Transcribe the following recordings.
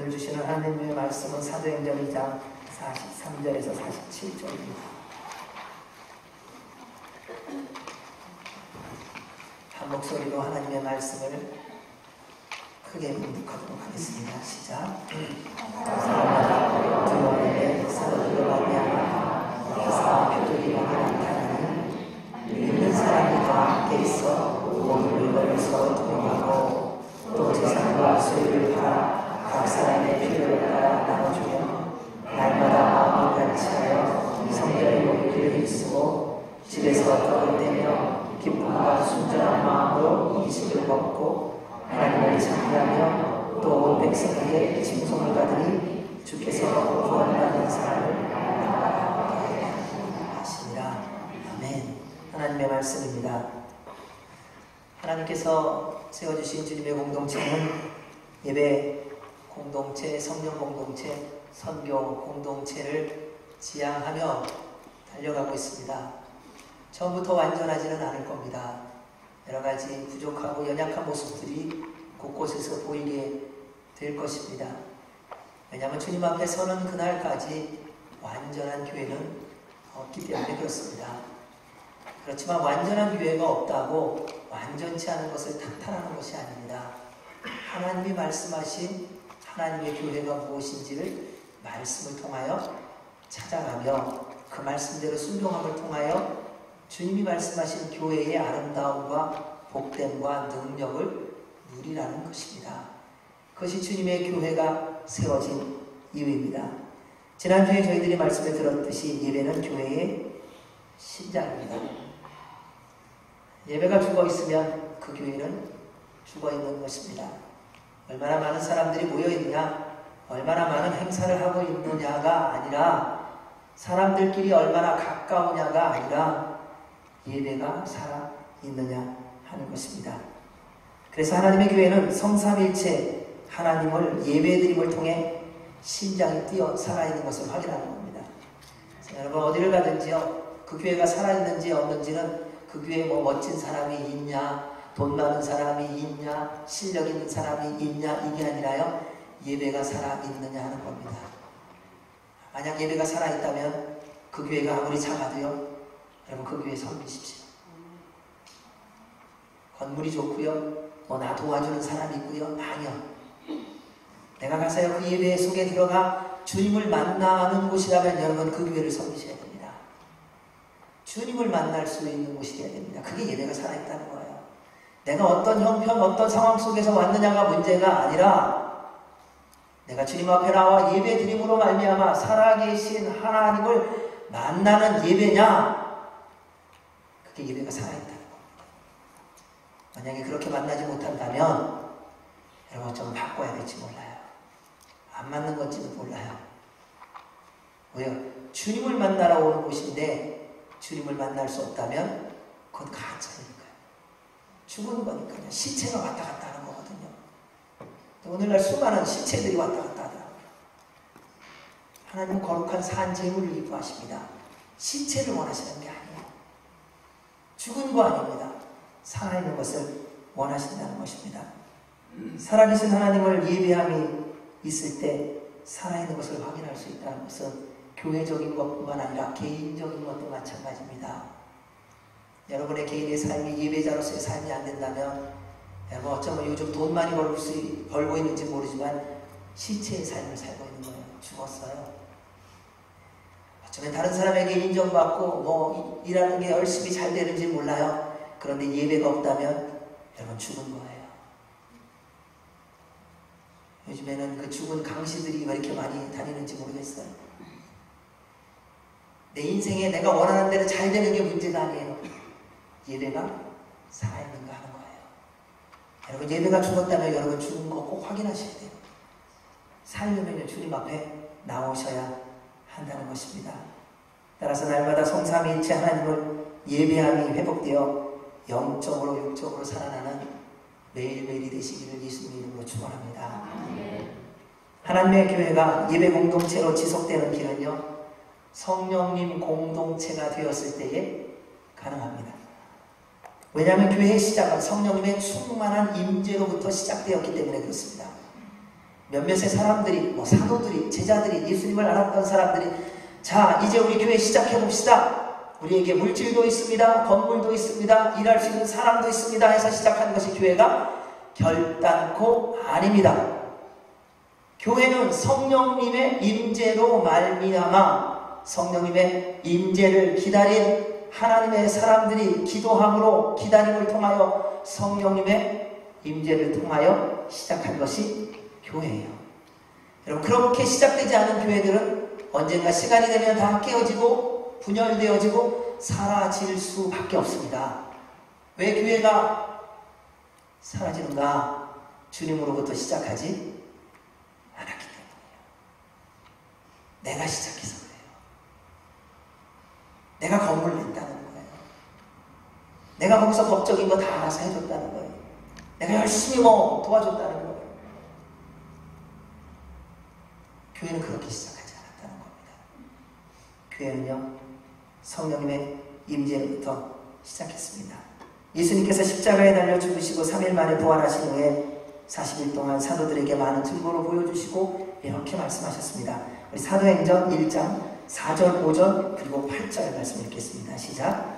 오늘 주시는 하나님의 말씀은 사도행전 2장 43절에서 47절입니다. 한 목소리로 하나님의 말씀을 크게 봉독하도록 하겠습니다. 시작. 주님의 사도들로 말미암아 역사와 표적이 많이 나타나니 믿는 사람이 다 함께 있어 모든 물건을 서로 통용하고 또 재산과 소유를 팔아 각 사람의 필요를 따라 나눠주며 날마다 마음을 같이하여 성전에 모이기를 힘쓰고 집에서 떡을 떼며 기쁨과 순전한 마음으로 음식을 먹고 하나님을 찬양하며 또 백성에게 칭송을 받으니 주께서 구원받는 사람을 하시니라. 아멘. 하나님의 말씀입니다. 하나님께서 세워주신 주님의 공동체는 예배 공동체, 성령 공동체, 선교 공동체를 지향하며 달려가고 있습니다. 처음부터 완전하지는 않을 겁니다. 여러 가지 부족하고 연약한 모습들이 곳곳에서 보이게 될 것입니다. 왜냐하면 주님 앞에 서는 그날까지 완전한 교회는 없기 때문에 그렇습니다. 그렇지만 완전한 교회가 없다고 완전치 않은 것을 탓하는 것이 아닙니다. 하나님이 말씀하신 하나님의 교회가 무엇인지를 말씀을 통하여 찾아가며 그 말씀대로 순종함을 통하여 주님이 말씀하신 교회의 아름다움과 복됨과 능력을 누리라는 것입니다. 그것이 주님의 교회가 세워진 이유입니다. 지난주에 저희들이 말씀을 들었듯이 예배는 교회의 신장입니다. 예배가 죽어있으면 그 교회는 죽어있는 것입니다. 얼마나 많은 사람들이 모여있느냐, 얼마나 많은 행사를 하고 있느냐가 아니라 사람들끼리 얼마나 가까우냐가 아니라 예배가 살아있느냐 하는 것입니다. 그래서 하나님의 교회는 성삼일체 하나님을 예배드림을 통해 심장이 뛰어 살아있는 것을 확인하는 겁니다. 여러분 어디를 가든지요, 그 교회가 살아있는지 없는지는 그 교회에 뭐 멋진 사람이 있냐, 돈 많은 사람이 있냐, 실력 있는 사람이 있냐, 이게 아니라요, 예배가 살아있느냐 하는 겁니다. 만약 예배가 살아있다면 그 교회가 아무리 작아도요, 여러분 그 교회에 섬기십시오. 건물이 좋고요, 뭐 나 도와주는 사람이 있고요, 아니요. 내가 가서요 그 예배 속에 들어가 주님을 만나는 곳이라면 여러분 그 교회를 섬기셔야 됩니다. 주님을 만날 수 있는 곳이 되어야 됩니다. 그게 예배가 살아있다는 거예요. 내가 어떤 형편, 어떤 상황 속에서 왔느냐가 문제가 아니라 내가 주님 앞에 나와 예배 드림으로 말미암아 살아계신 하나님을 만나는 예배냐, 그게 예배가 살아있다는 겁니다. 만약에 그렇게 만나지 못한다면 여러분 좀 바꿔야 될지 몰라요. 안 맞는 건지도 몰라요. 왜요? 주님을 만나러 오는 곳인데 주님을 만날 수 없다면 그건 가짜니까요. 죽은 거니까요. 시체가 왔다 갔다 하는 거거든요. 오늘날 수많은 시체들이 왔다 갔다 하더라고요. 하나님은 거룩한 산 제물을 기뻐하십니다. 시체를 원하시는 게 아니에요. 죽은 거 아닙니다. 살아있는 것을 원하신다는 것입니다. 살아계신 하나님을 예배함이 있을 때 살아있는 것을 확인할 수 있다는 것은 교회적인 것뿐만 아니라 개인적인 것도 마찬가지입니다. 여러분의 개인의 삶이 예배자로서의 삶이 안 된다면 여러분 어쩌면 요즘 돈 많이 벌고 있는지 모르지만 시체의 삶을 살고 있는 거예요. 죽었어요. 어쩌면 다른 사람에게 인정받고 뭐 일하는 게 열심히 잘 되는지 몰라요. 그런데 예배가 없다면 여러분 죽은 거예요. 요즘에는 그 죽은 강시들이 왜 이렇게 많이 다니는지 모르겠어요. 내 인생에 내가 원하는 대로 잘 되는 게 문제가 아니에요. 예배가 살아있는가 하는 거예요. 여러분 예배가 죽었다면 여러분 죽은 거 꼭 확인하셔야 돼요. 살려면 주님 앞에 나오셔야 한다는 것입니다. 따라서 날마다 성삼위일체 하나님을 예배함이 회복되어 영적으로 육적으로 살아나는 매일매일이 되시기를 예수님 이름으로 축원합니다. 하나님의 교회가 예배 공동체로 지속되는 길은요, 성령님 공동체가 되었을 때에 가능합니다. 왜냐하면 교회의 시작은 성령님의 충만한 임재로부터 시작되었기 때문에 그렇습니다. 몇몇의 사람들이, 사도들이, 제자들이, 예수님을 알았던 사람들이, 자, 이제 우리 교회 시작해 봅시다. 우리에게 물질도 있습니다. 건물도 있습니다. 일할 수 있는 사람도 있습니다. 해서 시작한 것이 교회가 결단코 아닙니다. 교회는 성령님의 임재로 말미암아 성령님의 임재를 기다린 하나님의 사람들이 기도함으로 기다림을 통하여 성령님의 임재를 통하여 시작한 것이 교회예요. 여러분, 그렇게 시작되지 않은 교회들은 언젠가 시간이 되면 다 깨어지고 분열되어지고 사라질 수밖에 없습니다. 왜 교회가 사라지는가? 주님으로부터 시작하지 않았기 때문이에요. 내가 시작해서 그래요. 내가 건물을 냈다는 거예요. 내가 거기서 법적인 거 다 알아서 해줬다는 거예요. 내가 열심히 도와줬다는 거예요. 교회는 그렇게 시작하지 않았다는 겁니다. 교회는요, 성령님의 임재로부터 시작했습니다. 예수님께서 십자가에 달려 죽으시고 3일 만에 부활하신 후에 40일 동안 사도들에게 많은 증거를 보여주시고 이렇게 말씀하셨습니다. 우리 사도행전 1장 4절, 5절 그리고 8절 말씀 읽겠습니다. 시작.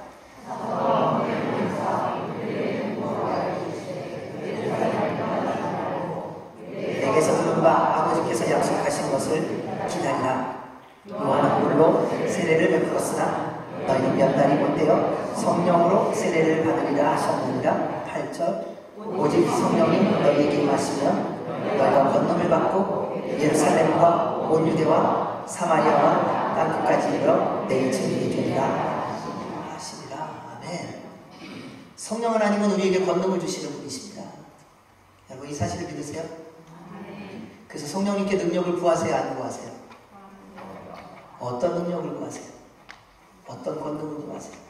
내게서 들은 바 아버지께서 약속하신 것을 기다리라. 요한은 물로 세례를 베풀었으나 너희는 몇 날이 못되어 성령으로 세례를 받으리라 하셨느니라. 8절. 오직 성령이 너희에게 임하시면 너희가 권능을 받고 예루살렘과 온 유대와 사마리아와 땅끝까지 이르러 내 증인이 되리라 하시니라. 아멘. 성령 하나님은 우리에게 권능을 주시는 분이십니다. 여러분, 이 사실을 믿으세요? 그래서 성령님께 능력을 구하세요? 안 구하세요? 어떤 능력을 구하세요? 어떤 권능을 구하세요?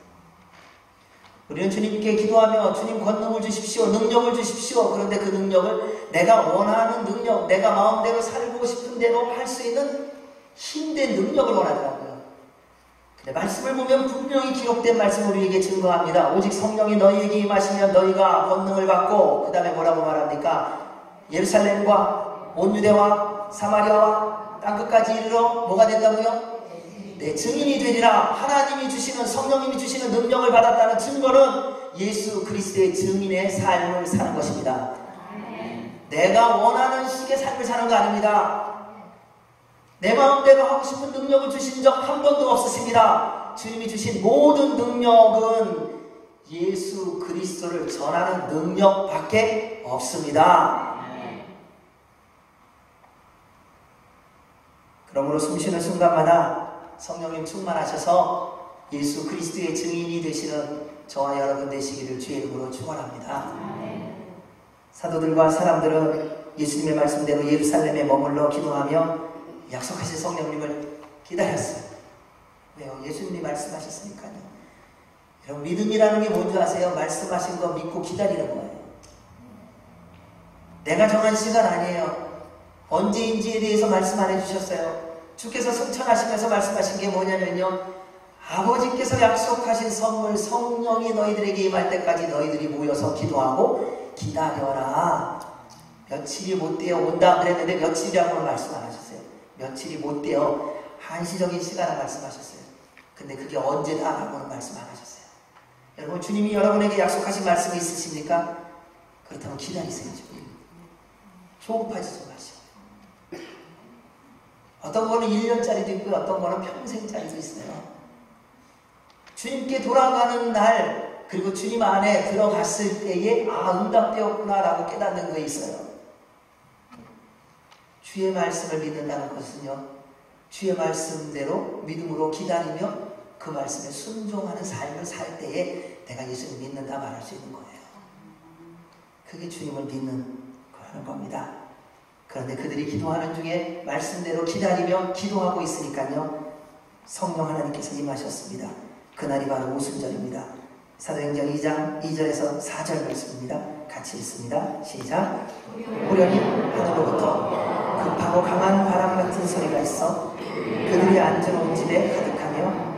우리는 주님께 기도하며 주님 권능을 주십시오, 능력을 주십시오. 그런데 그 능력을 내가 원하는 능력, 내가 마음대로 살고 싶은 대로 할 수 있는 힘된 능력을 원하더라고요. 근데 말씀을 보면 분명히 기록된 말씀을 우리에게 증거합니다. 오직 성령이 너희에게 임하시면 너희가 권능을 받고, 그 다음에 뭐라고 말합니까? 예루살렘과 온 유대와 사마리아와 땅끝까지 이르러 뭐가 된다고요? 내 증인이 되리라. 하나님이 주시는, 성령님이 주시는 능력을 받았다는 증거는 예수 그리스도의 증인의 삶을 사는 것입니다. 내가 원하는 식의 삶을 사는 거 아닙니다. 내 마음대로 하고 싶은 능력을 주신 적 한 번도 없으십니다. 주님이 주신 모든 능력은 예수 그리스도를 전하는 능력밖에 없습니다. 그러므로 숨쉬는 순간마다 성령님 충만하셔서 예수 그리스도의 증인이 되시는 저와 여러분 되시기를 주의 이름으로 축원합니다. 사도들과 사람들은 예수님의 말씀대로 예루살렘에 머물러 기도하며 약속하신 성령님을 기다렸어요. 왜요? 예수님이 말씀하셨으니까요. 여러분, 믿음이라는 게 뭔지 아세요? 말씀하신 거 믿고 기다리는 거예요. 내가 정한 시간 아니에요. 언제인지에 대해서 말씀 안 해주셨어요. 주께서 승천하시면서 말씀하신 게 뭐냐면요, 아버지께서 약속하신 선물 성령이 너희들에게 임할 때까지 너희들이 모여서 기도하고 기다려라. 며칠이 못되어 온다 그랬는데 며칠이라고는 말씀 안 하셨어요. 며칠이 못되어 한시적인 시간을 말씀하셨어요. 근데 그게 언제다라고는 말씀 안 하셨어요. 여러분, 주님이 여러분에게 약속하신 말씀이 있으십니까? 그렇다면 기다리세요. 조급하지 좀 마시고. 어떤 거는 1년짜리도 있고요, 어떤 거는 평생짜리도 있어요. 주님께 돌아가는 날, 그리고 주님 안에 들어갔을 때에 응답되었구나 라고 깨닫는 게 있어요. 주의 말씀을 믿는다는 것은요, 주의 말씀대로 믿음으로 기다리며 그 말씀에 순종하는 삶을 살 때에 내가 예수를 믿는다 말할 수 있는 거예요. 그게 주님을 믿는 거라는 겁니다. 그런데 그들이 기도하는 중에 말씀대로 기다리며 기도하고 있으니까요, 성령 하나님께서 임하셨습니다. 그날이 바로 오순절입니다. 사도행전 2장 2절에서 4절 말씀입니다. 같이 읽습니다. 시작. 호련히 하늘로부터 급하고 강한 바람 같은 소리가 있어 그들이 앉아온 집에 가득하며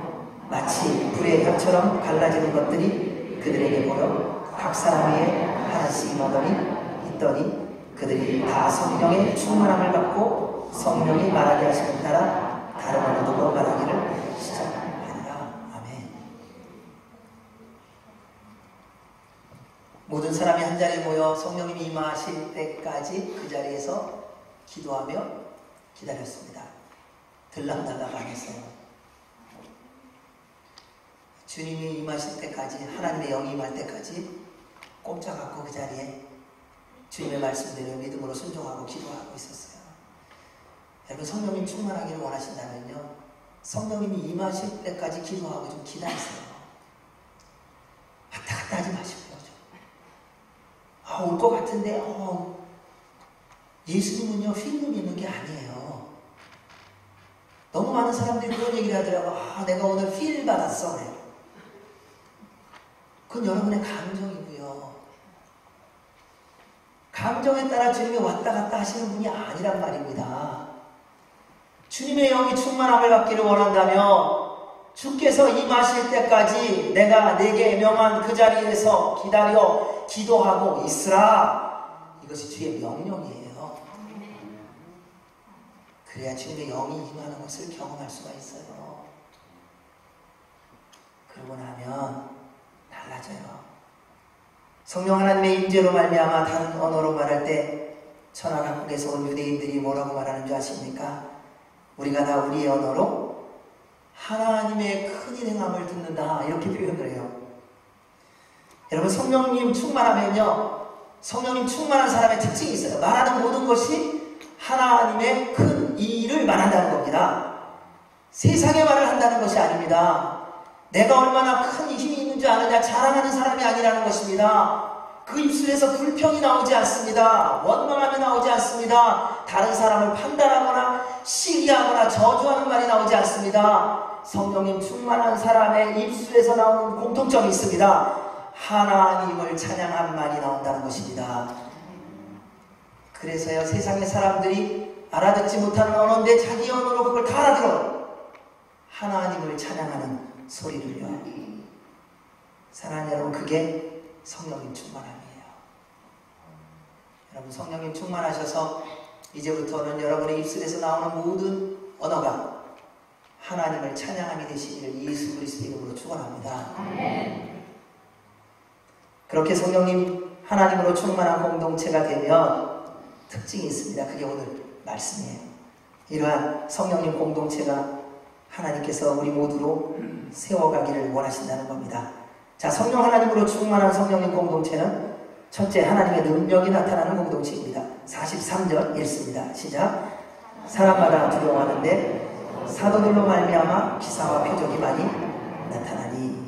마치 불의 혀처럼 갈라지는 것들이 그들에게 보여 각 사람 위에 하나씩 임하더니 있더니 그들이 다 성령의 충만함을 받고 성령이 말하게 하시는 따라 다른 언어로 말하기를 시작하니라. 아멘. 모든 사람이 한 자리에 모여 성령님이 임하실 때까지 그 자리에서 기도하며 기다렸습니다. 들락날락 안 했어요. 주님이 임하실 때까지, 하나님의 영이 임할 때까지 꼼짝 않고 그 자리에 주님의 말씀대로 믿음으로 순종하고 기도하고 있었어요. 여러분, 성령님 충만하기를 원하신다면요, 성령님이 임하실 때까지 기도하고 좀 기다리세요. 왔다 갔다 하지 마시고요. 올 것 같은데 예수님은요 필름이 있는 게 아니에요. 너무 많은 사람들이 그런 얘기를 하더라고. 내가 오늘 필 받았어. 그래요. 그건 여러분의 감정이고요. 감정에 따라 주님이 왔다 갔다 하시는 분이 아니란 말입니다. 주님의 영이 충만함을 받기를 원한다면 주께서 임하실 때까지 내가 내게 명한 그 자리에서 기다려 기도하고 있으라. 이것이 주의 명령이에요. 그래야 주님의 영이 임하는 것을 경험할 수가 있어요. 그러고 나면 달라져요. 성령 하나님의 임재로 말미암아 다른 언어로 말할 때 천하각국에서 온 유대인들이 뭐라고 말하는 줄 아십니까? 우리가 다 우리의 언어로 하나님의 큰일 행함을 듣는다, 이렇게 표현을 해요. 여러분, 성령님 충만하면요, 성령님 충만한 사람의 특징이 있어요. 말하는 모든 것이 하나님의 큰 일을 말한다는 겁니다. 세상의 말을 한다는 것이 아닙니다. 내가 얼마나 큰 힘이 있는 줄 아느냐 자랑하는 사람이 아니라는 것입니다. 그 입술에서 불평이 나오지 않습니다. 원망함이 나오지 않습니다. 다른 사람을 판단하거나 시기하거나 저주하는 말이 나오지 않습니다. 성령님 충만한 사람의 입술에서 나오는 공통점이 있습니다. 하나님을 찬양한 말이 나온다는 것입니다. 그래서요, 세상의 사람들이 알아듣지 못하는 언어인데 자기 언어로 그걸 다 알아들어요. 하나님을 찬양하는 소리를요. 사랑하는 여러분, 그게 성령님 충만함이에요. 여러분, 성령님 충만하셔서 이제부터는 여러분의 입술에서 나오는 모든 언어가 하나님을 찬양함이 되시기를 예수 그리스도 이름으로 축원합니다. 그렇게 성령님 하나님으로 충만한 공동체가 되면 특징이 있습니다. 그게 오늘 말씀이에요. 이러한 성령님 공동체가 하나님께서 우리 모두로 세워가기를 원하신다는 겁니다. 자, 성령 하나님으로 충만한 성령님 공동체는 첫째, 하나님의 능력이 나타나는 공동체입니다. 43절 읽습니다. 시작. 사람마다 두려워하는데 사도들로 말미암아 기사와 표적이 많이 나타나니.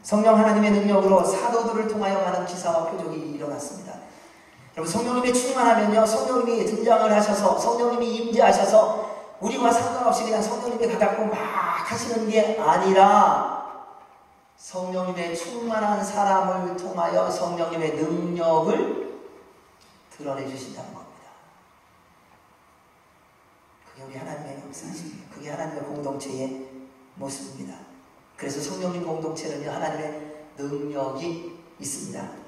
성령 하나님의 능력으로 사도들을 통하여 많은 기사와 표적이 일어났습니다. 여러분, 성령님이 충만하면요, 성령님이 등장을 하셔서 성령님이 임재하셔서 우리와 상관없이 그냥 성령님이 가갖고 막 하시는 게 아니라 성령님의 충만한 사람을 통하여 성령님의 능력을 드러내 주신다는 겁니다. 그게 우리 하나님의 역사십니다. 그게 하나님의 공동체의 모습입니다. 그래서 성령님 공동체는요, 하나님의 능력이 있습니다.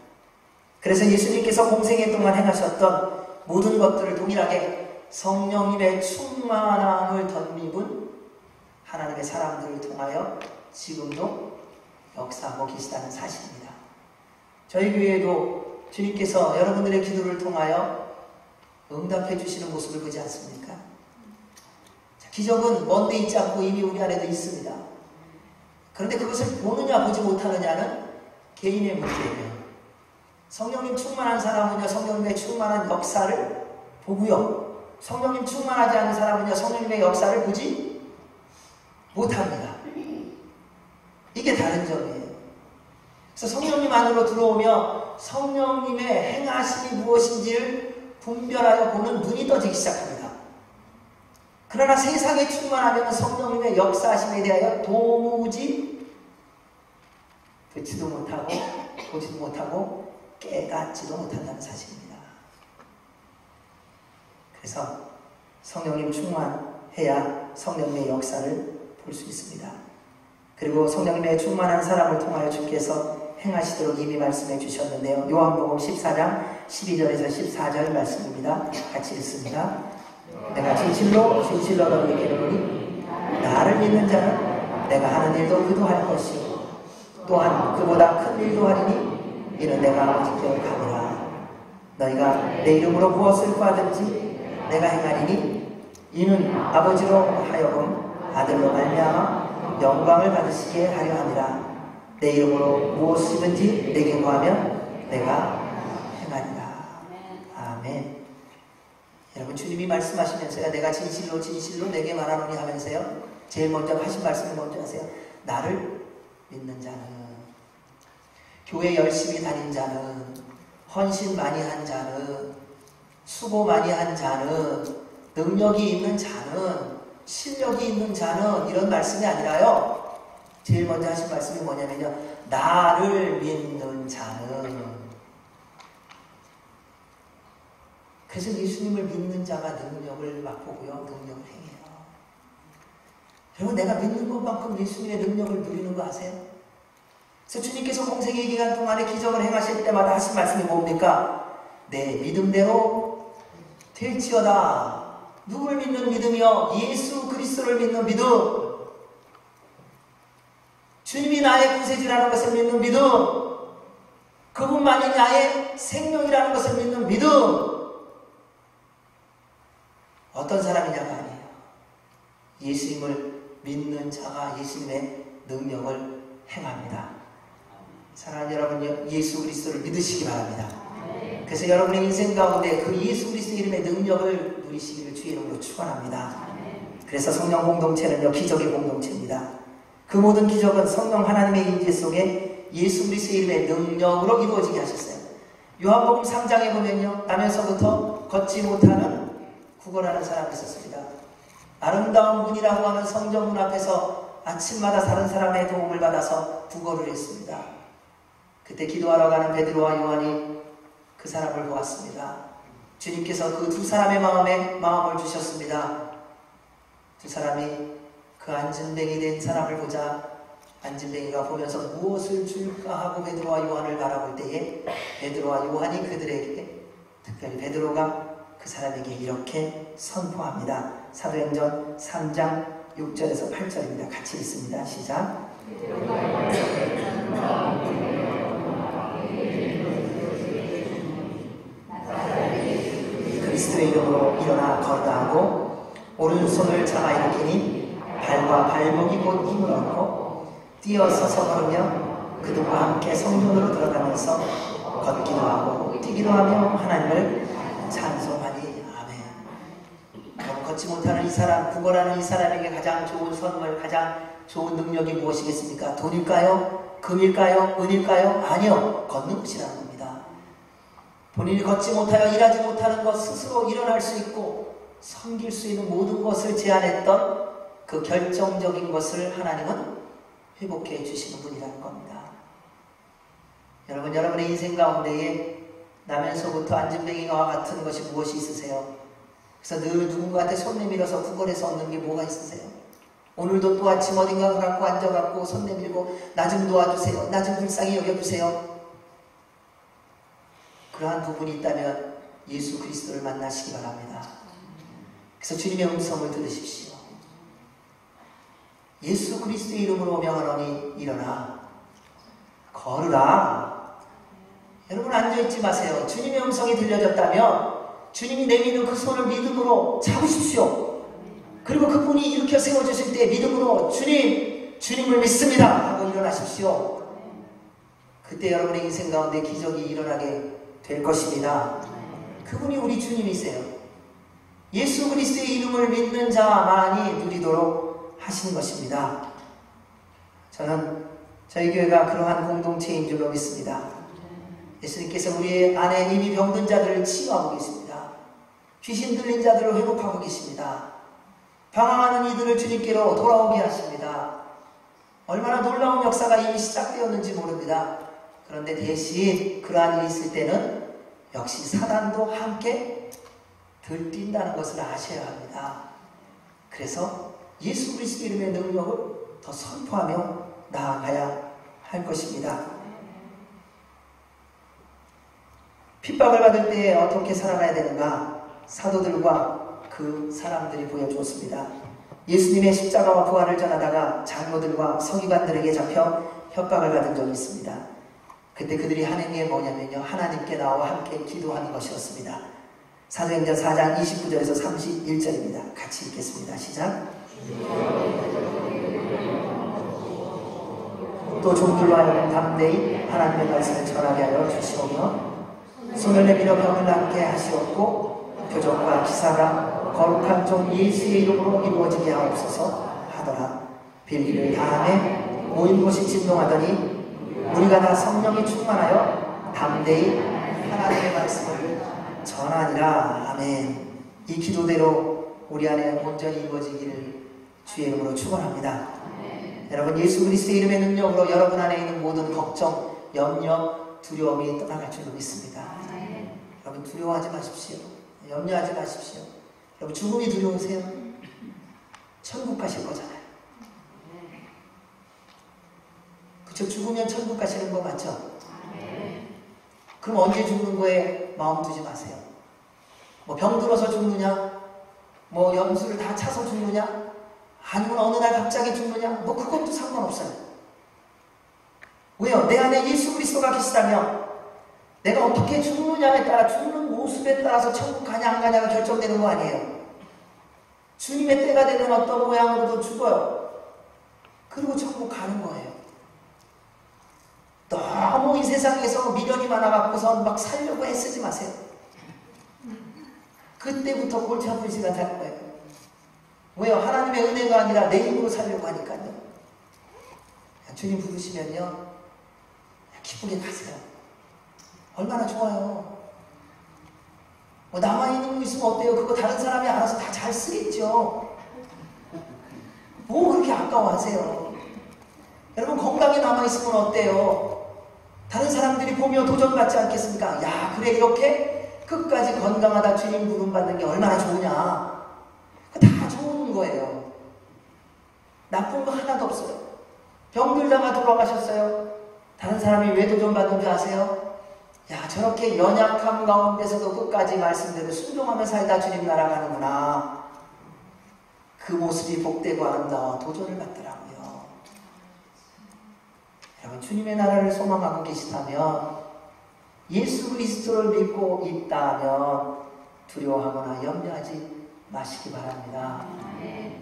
그래서 예수님께서 공생애 동안 행하셨던 모든 것들을 동일하게 성령님의 충만함을 덧입은 하나님의 사람들을 통하여 지금도 역사하고 계시다는 사실입니다. 저희 교회에도 주님께서 여러분들의 기도를 통하여 응답해 주시는 모습을 보지 않습니까? 자, 기적은 먼데 있지 않고 이미 우리 안에도 있습니다. 그런데 그것을 보느냐 보지 못하느냐는 개인의 문제예요. 성령님 충만한 사람은요, 성령님의 충만한 역사를 보고요, 성령님 충만하지 않은 사람은요, 성령님의 역사를 보지 못합니다. 이게 다른 점이에요. 그래서 성령님 안으로 들어오며 성령님의 행하심이 무엇인지를 분별하여 보는 눈이 떠지기 시작합니다. 그러나 세상에 충만하면 성령님의 역사하심에 대하여 도무지 듣지도 못하고 보지도 못하고 깨닫지도 못한다는 사실입니다. 그래서 성령님 충만해야 성령님의 역사를 볼 수 있습니다. 그리고 성령님의 충만한 사람을 통하여 주께서 행하시도록 이미 말씀해 주셨는데요. 요한복음 14장 12절에서 14절 말씀입니다. 같이 읽습니다. 내가 진실로 진실로 너희에게 이르노니 나를 믿는 자는 내가 하는 일도 그도 할 것이요 또한 그보다 큰 일도 하리니 이는 내가 아버지께 가노라. 너희가 내 이름으로 무엇을 구하든지 내가 행하리니 이는 아버지로 하여금 아들로 말미암아 영광을 받으시게 하려 함이라. 내 이름으로 무엇이든지 내게 구하면 내가 행하리라. 아멘. 여러분, 주님이 말씀하시면서요, 내가 진실로 진실로 내게 말하노니 하면서요, 제일 먼저 하신 말씀을 먼저 하세요. 나를 믿는 자는, 교회 열심히 다닌 자는, 헌신 많이 한 자는, 수고 많이 한 자는, 능력이 있는 자는, 실력이 있는 자는, 이런 말씀이 아니라요, 제일 먼저 하신 말씀이 뭐냐면요, 나를 믿는 자는. 그래서 예수님을 믿는 자가 능력을 맛보고요, 능력을 행해요. 여러분, 내가 믿는 것만큼 예수님의 능력을 누리는 거 아세요? 그래서 주님께서 공생의 기간 동안에 기적을 행하실 때마다 하신 말씀이 뭡니까? 내 믿음대로 될지어다. 누굴 믿는 믿음이요? 예수 그리스도를 믿는 믿음. 주님이 나의 구세주라는 것을 믿는 믿음. 그분만이 나의 생명이라는 것을 믿는 믿음. 어떤 사람이냐가 아니에요. 예수님을 믿는 자가 예수님의 능력을 행합니다. 사랑하는 여러분, 예수 그리스도를 믿으시기 바랍니다. 그래서 여러분의 인생 가운데 그 예수 그리스도 이름의 능력을 누리시기를 주의 이름으로 축원합니다. 그래서 성령 공동체는요, 기적의 공동체입니다. 그 모든 기적은 성령 하나님의 임재 속에 예수 그리스도의 이름의 능력으로 이루어지게 하셨어요. 요한복음 3장에 보면요, 나면서부터 걷지 못하는 구걸하는 사람이 있었습니다. 아름다운 문이라고 하는 성전문 앞에서 아침마다 다른 사람의 도움을 받아서 구걸을 했습니다. 그때 기도하러 가는 베드로와 요한이 그 사람을 보았습니다. 주님께서 그 두 사람의 마음에 마음을 주셨습니다. 두 사람이 그 안진뱅이 된 사람을 보자 안진뱅이가 보면서 무엇을 줄까 하고 베드로와 요한을 바라볼 때에 베드로와 요한이 그들에게, 특별히 베드로가 그 사람에게 이렇게 선포합니다. 사도행전 3장 6절에서 8절입니다. 같이 읽습니다. 시작. 그리스도의 이름으로 일어나 걸으라 하고 오른손을 잡아 일으키니 발과 발목이 곧 힘을 얻고 뛰어서서 걸으며 그들과 함께 성전으로 들어가면서 걷기도 하고 뛰기도 하며 하나님을 찬송하니. 아멘. 걷지 못하는 이 사람, 구걸하는 이 사람에게 가장 좋은 선물, 가장 좋은 능력이 무엇이겠습니까? 돈일까요? 금일까요? 은일까요? 아니요. 걷는 것이라는 겁니다. 본인이 걷지 못하여 일하지 못하는 것, 스스로 일어날 수 있고 섬길 수 있는 모든 것을 제안했던 그 결정적인 것을 하나님은 회복해 주시는 분이라는 겁니다. 여러분, 여러분의 인생 가운데에 나면서부터 안진뱅이와 같은 것이 무엇이 있으세요? 그래서 늘 누군가한테 손 내밀어서 구걸해서 얻는 게 뭐가 있으세요? 오늘도 또 아침 어딘가 갖고 앉아갖고 손 내밀고 나 좀 도와주세요. 나 좀 불쌍히 여겨주세요. 그러한 부분이 있다면 예수 그리스도를 만나시기 바랍니다. 그래서 주님의 음성을 들으십시오. 예수 그리스도의 이름으로 명하노니 일어나 걸으라. 여러분, 앉아있지 마세요. 주님의 음성이 들려졌다면 주님이 내미는 그 손을 믿음으로 잡으십시오. 그리고 그분이 일으켜 세워주실 때 믿음으로 주님을 믿습니다 하고 일어나십시오. 그때 여러분의 인생 가운데 기적이 일어나게 될 것입니다. 그분이 우리 주님이세요. 예수 그리스도의 이름을 믿는 자만이 누리도록 하시는 것입니다. 저는 저희 교회가 그러한 공동체인 줄로 믿습니다. 예수님께서 우리 안에 이미 병든 자들을 치유하고 계십니다. 귀신 들린 자들을 회복하고 계십니다. 방황하는 이들을 주님께로 돌아오게 하십니다. 얼마나 놀라운 역사가 이미 시작되었는지 모릅니다. 그런데 대신 그러한 일이 있을 때는 역시 사단도 함께 들뛴다는 것을 아셔야 합니다. 그래서 예수 그리스도 이름의 능력을 더 선포하며 나아가야 할 것입니다. 핍박을 받을 때 어떻게 살아가야 되는가? 사도들과 그 사람들이 보여주었습니다. 예수님의 십자가와 부활을 전하다가 장로들과 서기관들에게 잡혀 협박을 받은 적이 있습니다. 그때 그들이 하는 게 뭐냐면요, 하나님께 나와 함께 기도하는 것이었습니다. 사도행전 4장 29절에서 31절입니다. 같이 읽겠습니다. 시작. 또 종들로 하여금 담대히 하나님의 말씀을 전하게 하여 주시오며 손을 내밀어 병을 낫게 하시었고 표적과 기사가 거룩한 종 예수의 이름으로 이루어지게 하옵소서 하더라. 빌기를 다음에 모인 곳이 진동하더니 우리가 다 성령이 충만하여 담대히 하나님의 말씀을 전하니라. 아멘. 이 기도대로 우리 안에 온전히 이루어지기를 주의 이름으로 축원합니다. 여러분, 예수 그리스도의 이름의 능력으로 여러분 안에 있는 모든 걱정, 염려, 두려움이 떠나갈 줄로 믿습니다. 여러분, 두려워하지 마십시오. 염려하지 마십시오. 여러분, 죽음이 두려우세요? 천국 가실 거잖아요. 그쵸? 죽으면 천국 가시는 거 맞죠? 그럼 언제 죽는 거에 마음 두지 마세요. 뭐 병들어서 죽느냐? 뭐 염수를 다 차서 죽느냐? 아니면 어느 날 갑자기 죽느냐? 뭐 그것도 상관없어요. 왜요? 내 안에 예수 그리스도가 계시다면 내가 어떻게 죽느냐에 따라, 죽는 모습에 따라서 천국 가냐 안 가냐가 결정되는 거 아니에요. 주님의 때가 되는 어떤 모양으로도 죽어요. 그리고 천국 가는 거예요. 너무 이 세상에서 미련이 많아갖고서 막 살려고 애쓰지 마세요. 그때부터 골치 아픈 시간 살 거예요. 왜요? 하나님의 은혜가 아니라 내 힘으로 살려고 하니까요. 주님 부르시면요, 기쁘게 가세요. 얼마나 좋아요. 뭐 남아있는 거 있으면 어때요? 그거 다른 사람이 알아서 다 잘 쓰겠죠. 뭐 그렇게 아까워하세요. 여러분, 건강이 남아있으면 어때요? 다른 사람들이 보며 도전받지 않겠습니까? 야, 그래, 이렇게 끝까지 건강하다 주님 부름받는 게 얼마나 좋으냐. 다 좋은 거예요. 나쁜 거 하나도 없어요. 병들다가 돌아가셨어요. 다른 사람이 왜 도전받는 줄 아세요? 야, 저렇게 연약함 가운데서도 끝까지 말씀대로 순종하며 살다 주님 나라 가는구나. 그 모습이 복되고 아름다워 도전을 받더라고요. 여러분, 주님의 나라를 소망하고 계시다면, 예수 그리스도를 믿고 있다면 두려워하거나 염려하지 마시기 바랍니다.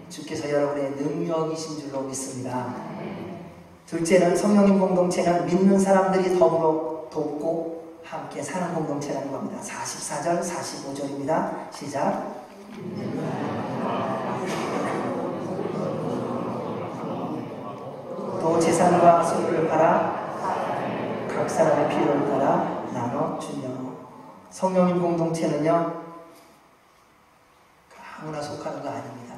주께서 여러분의 능력이신 줄로 믿습니다. 둘째는, 성령님 공동체는 믿는 사람들이 더불어 돕고 함께 사는 공동체라는 겁니다. 44절, 45절입니다. 시작. 또 재산과 소유를 팔아 각 사람의 필요를 따라 나눠 주며. 성령님 공동체는요, 아무나 속하는 거 아닙니다.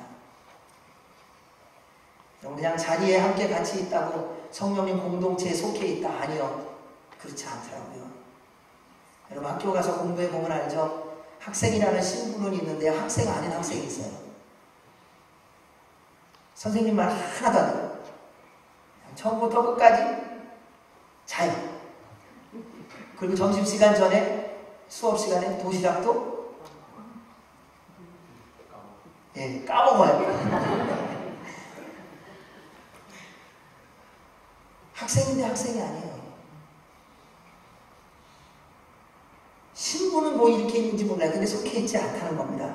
그냥 자리에 함께 같이 있다고 성령님 공동체에 속해 있다, 아니요, 그렇지 않더라고요. 여러분, 학교 가서 공부해 보면 알죠? 학생이라는 신분은 있는데 학생 아닌 학생이 있어요. 선생님 말 하나도 안 해요. 처음부터 끝까지 자요. 그리고 점심시간 전에, 수업시간에 도시락도 까먹어요. 학생인데 학생이 아니에요. 신분은 뭐 이렇게 있는지 몰라요. 근데 속해 있지 않다는 겁니다.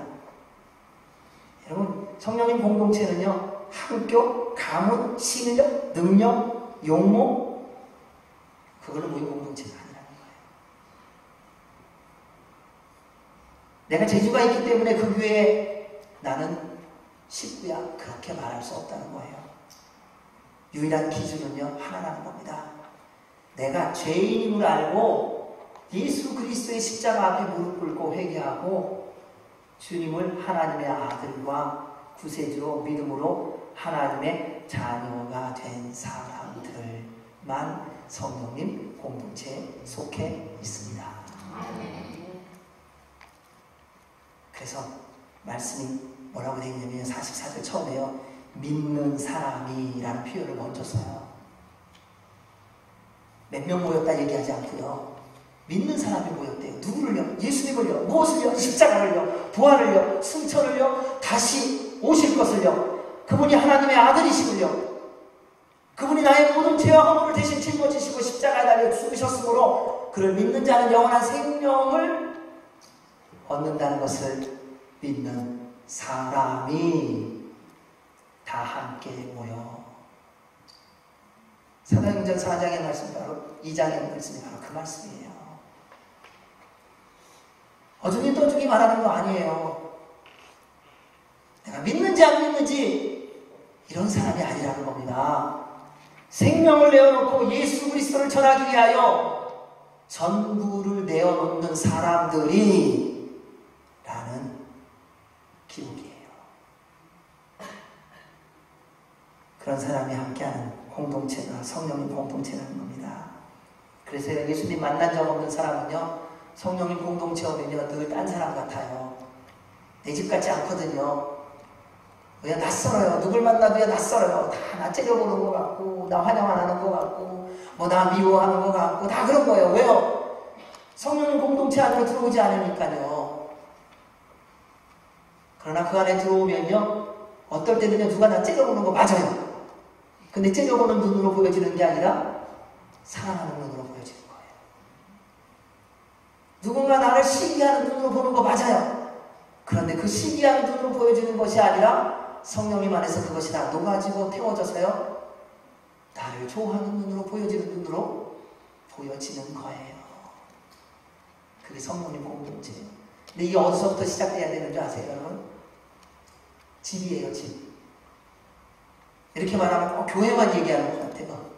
여러분, 성령님 공동체는요, 학교, 가문, 신력, 능력, 용모, 그걸로 모인 공동체가 아니라는 거예요. 내가 재주가 있기 때문에 그 교회에 나는 식구야, 그렇게 말할 수 없다는 거예요. 유일한 기준은요, 하나라는 겁니다. 내가 죄인임을 알고 예수 그리스도의 십자가 앞에 무릎 꿇고 회개하고 주님을 하나님의 아들과 구세주로 믿음으로 하나님의 자녀가 된 사람들만 성령님 공동체에 속해 있습니다. 그래서 말씀이 뭐라고 되어 있냐면 44절 처음에요, 믿는 사람이라는 표현을 먼저 써요. 몇 명 모였다 얘기하지 않고요. 믿는 사람이 모였대요. 누구를요? 예수님을요. 무엇을요? 십자가를요. 부활을요. 승천을요. 다시 오실 것을요. 그분이 하나님의 아들이시군요. 그분이 나의 모든 죄와 허물을 대신 짊어지시고 십자가에 달려 죽으셨으므로 그를 믿는 자는 영원한 생명을 얻는다는 것을 믿는 사람이 다 함께 모여. 사도행전 4장의 말씀 바로 2장의 말씀이 바로 그 말씀이에요. 어중이 떠중이 말하는 거 아니에요. 내가 믿는지 안 믿는지 이런 사람이 아니라는 겁니다. 생명을 내어놓고 예수 그리스도를 전하기 위하여 전부를 내어놓는 사람들이 라는 기록이에요. 그런 사람이 함께하는 공동체가 성령님 공동체라는 겁니다. 그래서 예수님 만난 적 없는 사람은요, 성령님 공동체 오면요 늘 딴 사람 같아요. 내 집 같지 않거든요. 그냥 낯설어요. 누굴 만나도 그냥 낯설어요. 다 나 째려보는 것 같고, 나 환영 안 하는 것 같고, 뭐 나 미워하는 것 같고, 다 그런 거예요. 왜요? 성령님 공동체 안으로 들어오지 않으니까요. 그러나 그 안에 들어오면요, 어떨 때는요 누가 나 째려보는 거 맞아요. 근데 째려보는 눈으로 보여지는 게 아니라 사랑하는 눈으로 보여지는 거예요. 누군가 나를 시기하는 눈으로 보는 거 맞아요. 그런데 그 시기하는 눈으로 보여지는 것이 아니라 성령님 안에서 그것이 다 녹아지고 태워져서요 나를 좋아하는 눈으로 보여지는 눈으로 보여지는 거예요. 그게 성령님 공동체예요. 근데 이게 어디서부터 시작돼야 되는 줄 아세요, 여러분? 집이에요, 집. 이렇게 말하면 교회만 얘기하는 것 같아요.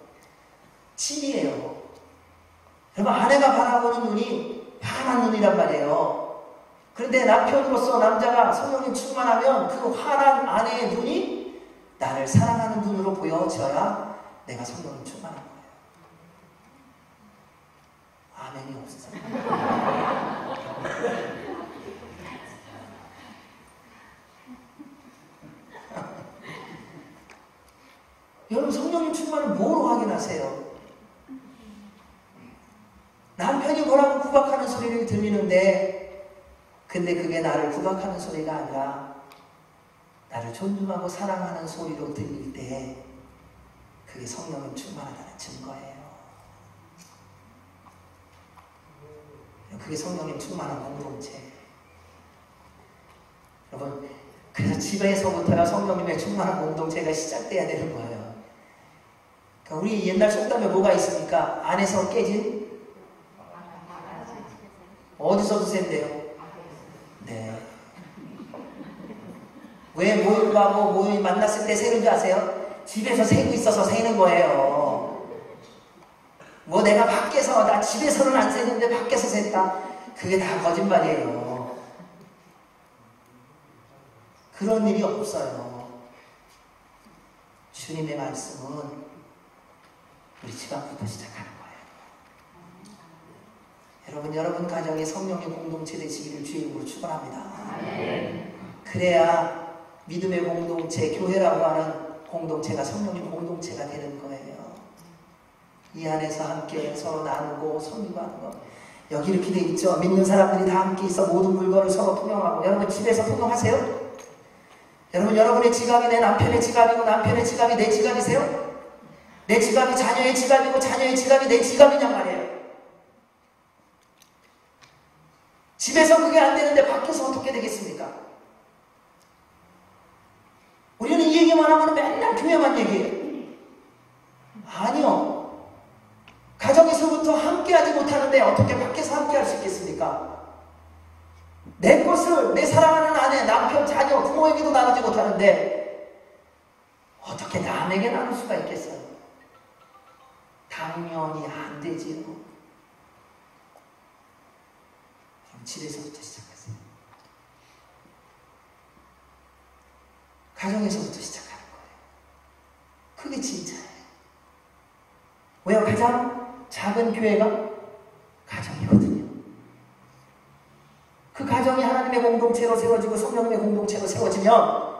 집이에요. 여러분, 아내가 바라보는 눈이 환한 눈이란 말이에요. 그런데 남편으로서 남자가 성령님 충만하면 그 환한 아내의 눈이 나를 사랑하는 눈으로 보여져야 내가 성령님 충만한 거예요. 아멘이 없어요. 여러분, 성령님 충만을 뭐로 확인하세요? 남편이 뭐라고 구박하는 소리를 들리는데, 근데 그게 나를 구박하는 소리가 아니라 나를 존중하고 사랑하는 소리로 들릴 때 그게 성령님 충만하다는 증거예요. 그게 성령님 충만한 공동체. 여러분, 그래서 집에서부터야 성령님의 충만한 공동체가 시작돼야 되는 거예요. 그러니까 우리 옛날 속담에 뭐가 있습니까? 안에서 깨진? 어디서도 샌대요? 네. 왜 모임하고 모임 만났을 때 새는 줄 아세요? 집에서 새고 있어서 새는 거예요. 뭐 내가 밖에서, 나 집에서는 안 새는데 밖에서 샜다. 그게 다 거짓말이에요. 그런 일이 없어요. 주님의 말씀은 우리 집 앞부터 시작하는 거예요. 여러분 가정에 성령의 공동체 되시기를 주의 이름으로 축원합니다. 그래야 믿음의 공동체, 교회라고 하는 공동체가 성령의 공동체가 되는 거예요. 이 안에서 함께 서로 나누고 섬기고하는 거. 여기 이렇게 돼 있죠. 믿는 사람들이 다 함께 있어 모든 물건을 서로 통용하고. 여러분 집에서 통용하세요? 여러분, 여러분의 지갑이 내 남편의 지갑이고 남편의 지갑이 내 지갑이세요? 내 지갑이 자녀의 지갑이고 자녀의 지갑이 내 지갑이냔 말이에요. 집에서 그게 안 되는데 밖에서 어떻게 되겠습니까? 우리는 이 얘기만 하면 맨날 교회만 얘기해요. 아니요. 가정에서부터 함께하지 못하는데 어떻게 밖에서 함께할 수 있겠습니까? 내 것을 내 사랑하는 아내, 남편, 자녀, 부모에게도 나누지 못하는데 어떻게 남에게 나눌 수가 있겠어요? 당연히 안 되지요. 그럼 집에서부터 시작하세요. 가정에서부터 시작하는 거예요. 그게 진짜예요. 왜요? 가장 작은 교회가 가정이거든요. 그 가정이 하나님의 공동체로 세워지고 성령님의 공동체로 세워지면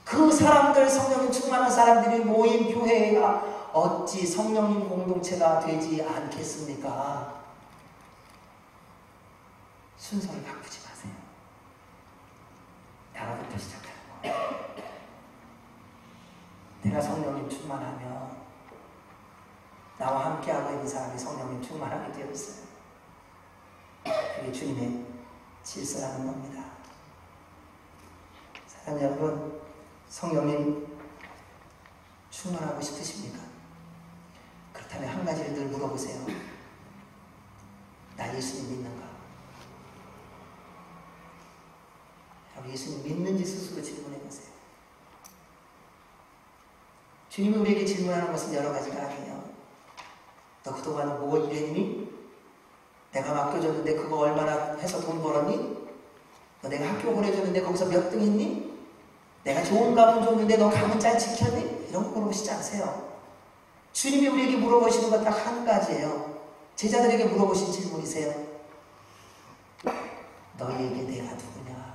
그 사람들, 성령님 충만한 사람들이 모인 교회가 어찌 성령님 공동체가 되지 않겠습니까? 순서를 바꾸지 마세요. 나로부터 시작하는 거예요. 내가 성령님 충만하며 나와 함께하고 있는 사람이 성령님 충만하게 되어 있어요. 그게 주님의 질서라는 겁니다. 사랑하는 여러분, 성령님 충만하고 싶으십니까? 그렇다면 한 가지를 늘 물어보세요. 나 예수님 믿는가? 여러분, 예수님 믿는지 스스로 질문해보세요. 주님이 우리에게 질문하는 것은 여러 가지가 아니에요. 너 그동안 뭐 일했니? 내가 맡겨줬는데 그거 얼마나 해서 돈 벌었니? 너 내가 학교 보내줬는데 거기서 몇 등 했니? 내가 좋은 가문 줬는데 너 가문 잘 지켰니? 이런 거 물어보시지 않으세요. 주님이 우리에게 물어보시는 건 딱 한 가지예요. 제자들에게 물어보신 질문이세요. 너희에게 내가 누구냐?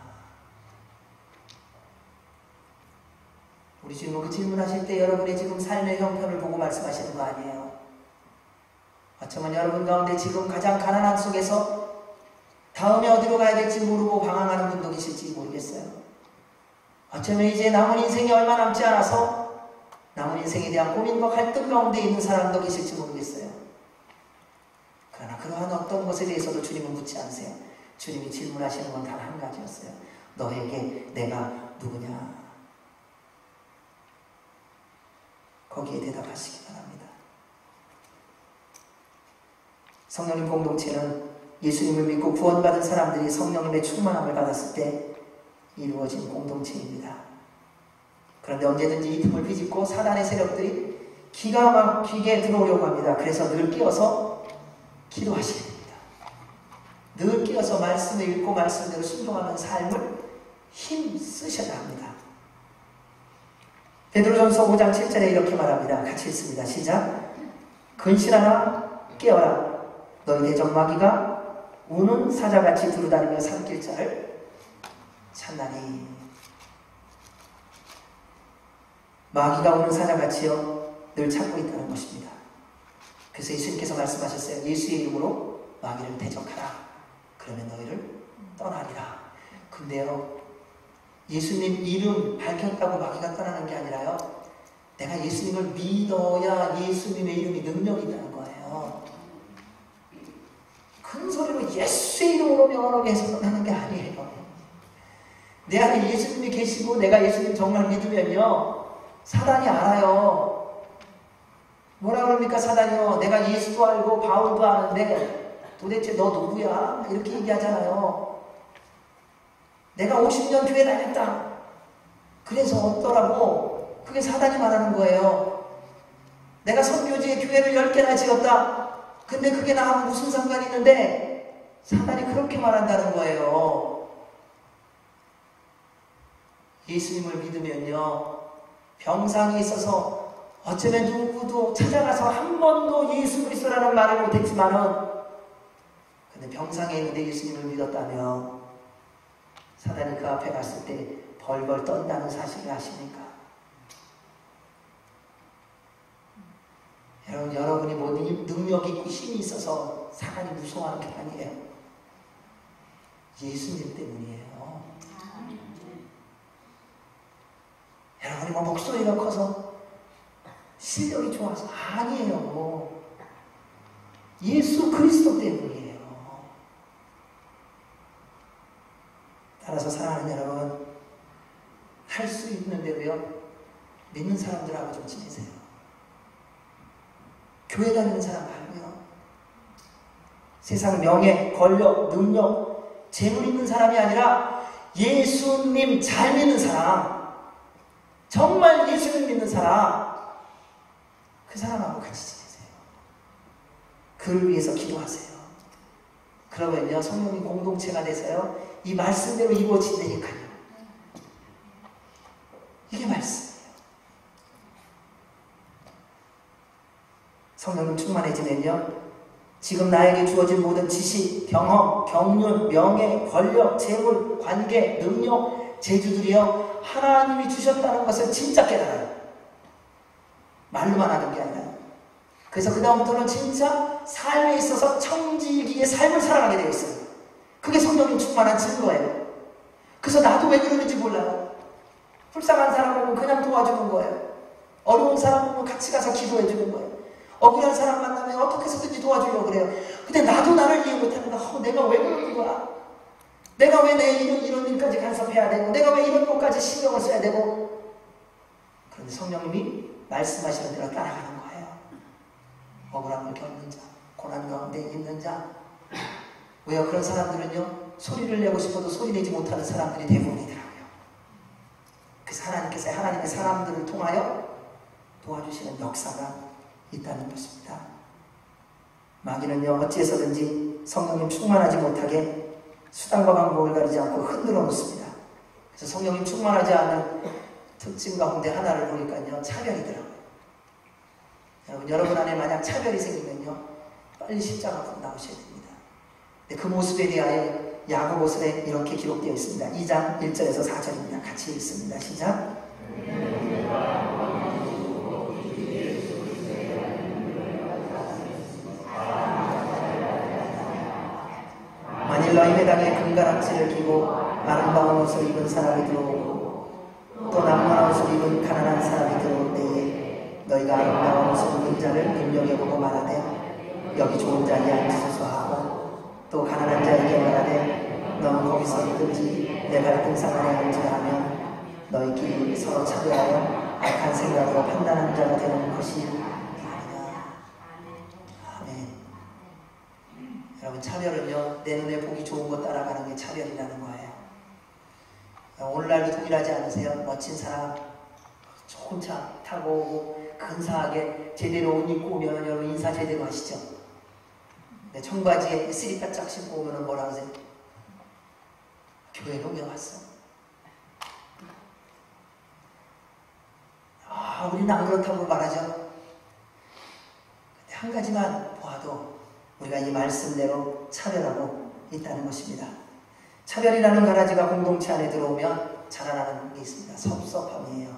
우리 주님은 그 질문하실 때 여러분의 지금 삶의 형편을 보고 말씀하시는 거 아니에요. 어쩌면 여러분 가운데 지금 가장 가난한 속에서 다음에 어디로 가야 될지 모르고 방황하는 분도 계실지 모르겠어요. 어쩌면 이제 남은 인생이 얼마 남지 않아서 남은 인생에 대한 고민과 갈등 가운데 있는 사람도 계실지 모르겠어요. 그러나 그러한 어떤 것에 대해서도 주님은 묻지 않으세요. 주님이 질문하시는 건 단 한 가지였어요. 너에게 내가 누구냐? 거기에 대답하시기 바랍니다. 성령님 공동체는 예수님을 믿고 구원받은 사람들이 성령님의 충만함을 받았을 때 이루어진 공동체입니다. 그런데 언제든지 이 틈을 비집고 사단의 세력들이 기가 막히게 들어오려고 합니다. 그래서 늘 끼어서 기도하셔야 됩니다. 늘 끼어서 말씀을 읽고 말씀대로 순종하는 삶을 힘쓰셔야 합니다. 베드로전서 5장 7절에 이렇게 말합니다. 같이 읽습니다. 시작. 근신하라 깨어라 너희 대적 마귀가 우는 사자같이 두루다니며 삼킬 자를 찾나니. 마귀가 우는 사자같이요 늘 찾고 있다는 것입니다. 그래서 예수님께서 말씀하셨어요. 예수의 이름으로 마귀를 대적하라. 그러면 너희를 떠나리라. 근데요, 예수님 이름 밝혔다고 마귀가 떠나는 게 아니라요, 내가 예수님을 믿어야 예수님의 이름이 능력이 있다는 거예요. 큰 소리로 예수의 이름으로 명하게 해서 떠나는 게 아니에요. 내 안에 예수님이 계시고 내가 예수님 정말 믿으면요, 사단이 알아요. 뭐라 그럽니까 사단이요? 내가 예수도 알고 바울도 아는데 도대체 너 누구야? 이렇게 얘기하잖아요. 내가 50년 교회 다녔다. 그래서 어떠라고? 그게 사단이 말하는 거예요. 내가 선교지에 교회를 10개나 지었다. 근데 그게 나하고 무슨 상관이 있는데? 사단이 그렇게 말한다는 거예요. 예수님을 믿으면요, 병상에 있어서 어쩌면 누구도 찾아가서 한 번도 예수 그리스도라는 말을 못했지만은, 근데 병상에 있는데 예수님을 믿었다면 사단이 그 앞에 갔을 때 벌벌 떤다는 사실을 아십니까? 여러분, 여러분이 뭐 능력이 있고 힘이 있어서 사단이 무서워하는 게 아니에요. 예수님 때문이에요. 여러분이 뭐 목소리가 커서 실력이 좋아서 아니에요. 예수 그리스도 때문이에요. 따라서 사랑하는 여러분, 할 수 있는데도요, 믿는 사람들하고 좀 지내세요. 교회 다니는 사람 말고요, 세상 명예, 권력, 능력, 재물 있는 사람이 아니라 예수님 잘 믿는 사람, 정말 예수님 믿는 사람, 그 사람하고 같이 지내세요. 그를 위해서 기도하세요. 그러면요, 성령님 공동체가 돼서요, 이 말씀대로 이루어진다니까요. 이게 말씀이에요. 성령님 충만해지면요, 지금 나에게 주어진 모든 지식, 경험, 경륜, 명예, 권력, 재물, 관계, 능력, 재주들이요, 하나님이 주셨다는 것을 진짜 깨달아요. 말로만 하는 게 아니라. 그래서 그 다음부터는 진짜 삶에 있어서 청지기의 삶을 살아가게 되어 있어요. 그게 성령님 충만한 증거예요. 그래서 나도 왜 그러는지 몰라요. 불쌍한 사람 보면 그냥 도와주는 거예요. 어려운 사람 보면 같이 가서 기도해 주는 거예요. 억울한 사람 만나면 어떻게 해서든지 도와주려고 그래요. 근데 나도 나를 이해 못하는 거야. 내가 왜 그러는 거야? 내가 왜 내 이런 일까지 간섭해야 되고, 내가 왜 이런 것까지 신경을 써야 되고. 그런데 성령님이 말씀하시는 대로 따라가는 거예요. 억울함을 겪는 자, 고난 가운데 있는 자. 왜요? 그런 사람들은요, 소리를 내고 싶어도 소리 내지 못하는 사람들이 대부분이더라고요. 그래서 하나님께서 하나님의 사람들을 통하여 도와주시는 역사가 있다는 것입니다. 마귀는요, 어찌해서든지 성령님 충만하지 못하게 수단과 방법을 가리지 않고 흔들어 놓습니다. 그래서 성령님 충만하지 않은 특징 가운데 하나를 보니까요, 차별이더라고요. 여러분 안에 만약 차별이 생기면요, 빨리 십자가 앞으로 나오셔야 됩니다. 근데 그 모습에 대하여 야고보서에 이렇게 기록되어 있습니다. 2장 1절에서 4절입니다. 같이 읽습니다. 시작. 만일 너희 매당에 금가락지를 끼고 아름다운 옷을 입은 사람이 들어오고 또 낭만한 옷을 입은 가난한 사람이 들어올 때에 너희가 아름다운 옷을 입은 자를 눈여겨보고 말하되 여기 좋은 자리에 앉으소서 하고 또 가난한 자에게 말하되 너는 거기서 있든지 내 발등상 아래 앉으라 하면 너희끼리 서로 차별하여 악한 생각으로 판단하는 자가 되는 것이 아니냐. 아멘. 여러분, 차별은요, 내 눈에 보기 좋은 것 따라가는 게 차별이라는 거예요. 오늘날도 동일하지 않으세요? 멋진 사람 좋은 차 타고 오고 근사하게 제대로 옷 입고 오면 여러분 인사 제대로 하시죠? 청바지에 쓰리빠 짝 신고 오면 뭐라 그러세요? 교회로 왜 왔어? 우리는 안 그렇다고 말하죠. 근데 한 가지만 보아도 우리가 이 말씀대로 차별하고 있다는 것입니다. 차별이라는 가라지가 공동체 안에 들어오면 자라나는 게 있습니다. 섭섭함이에요.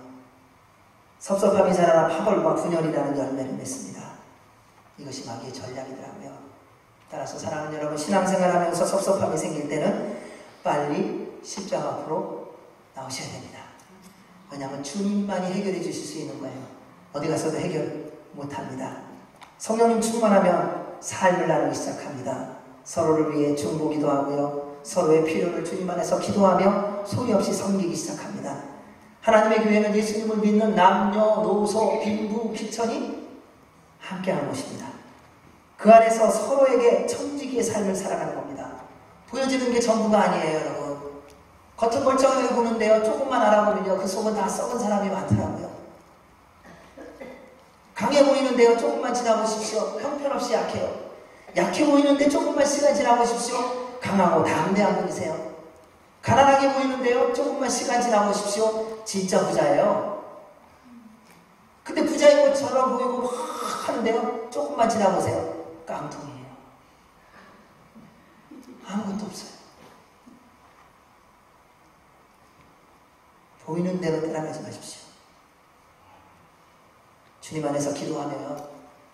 섭섭함이 자라나 파벌과 분열이라는 열매를 맺습니다. 이것이 마귀의 전략이더라고요. 따라서 사랑하는 여러분, 신앙생활하면서 섭섭함이 생길 때는 빨리 십자가 앞으로 나오셔야 됩니다. 왜냐하면 주님만이 해결해 주실 수 있는 거예요. 어디 가서도 해결 못합니다. 성령님 충만하면 삶을 나누기 시작합니다. 서로를 위해 중보기도 하고요, 서로의 필요를 주님 안에서 기도하며 소리 없이 섬기기 시작합니다. 하나님의 교회는 예수님을 믿는 남녀, 노소, 빈부, 귀천이 함께하는 곳입니다. 그 안에서 서로에게 청지기의 삶을 살아가는 겁니다. 보여지는 게 전부가 아니에요, 여러분. 겉은 멀쩡하게 보는데요, 조금만 알아보면요, 그 속은 다 썩은 사람이 많더라고요. 강해 보이는데요, 조금만 지나보십시오, 형편없이 약해요. 약해 보이는데 조금만 시간 지나보십시오, 강하고 담대한 분이세요. 가난하게 보이는데요, 조금만 시간 지나보십시오, 진짜 부자예요. 근데 부자인 것처럼 보이고 막 하는데요, 조금만 지나보세요, 깡통이에요. 아무것도 없어요. 보이는 대로 따라가지 마십시오. 주님 안에서 기도하며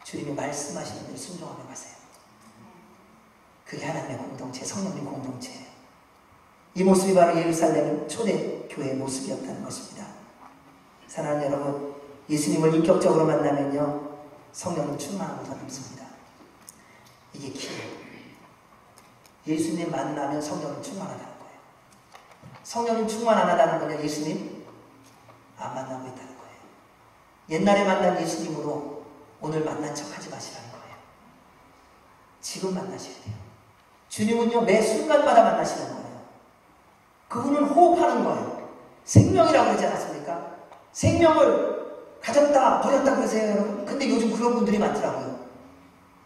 주님이 말씀하시는 대로 순종하며 가세요. 그게 하나님의 공동체, 성령님 공동체예요. 이 모습이 바로 예루살렘 초대 교회의 모습이었다는 것입니다. 사랑하는 여러분, 예수님을 인격적으로 만나면요, 성령님 충만함을 더 넘습니다. 이게 기회예요. 예수님 만나면 성령님 충만하다는 거예요. 성령님 충만 안 하다는 거냐? 예수님 안 만나고 있다는 거예요. 옛날에 만난 예수님으로 오늘 만난 척 하지 마시라는 거예요. 지금 만나셔야 돼요. 주님은요, 매 순간마다 만나시는 거예요. 그분은 호흡하는 거예요. 생명이라고 그러지 않았습니까? 생명을 가졌다 버렸다 그러세요, 여러분. 근데 요즘 그런 분들이 많더라고요.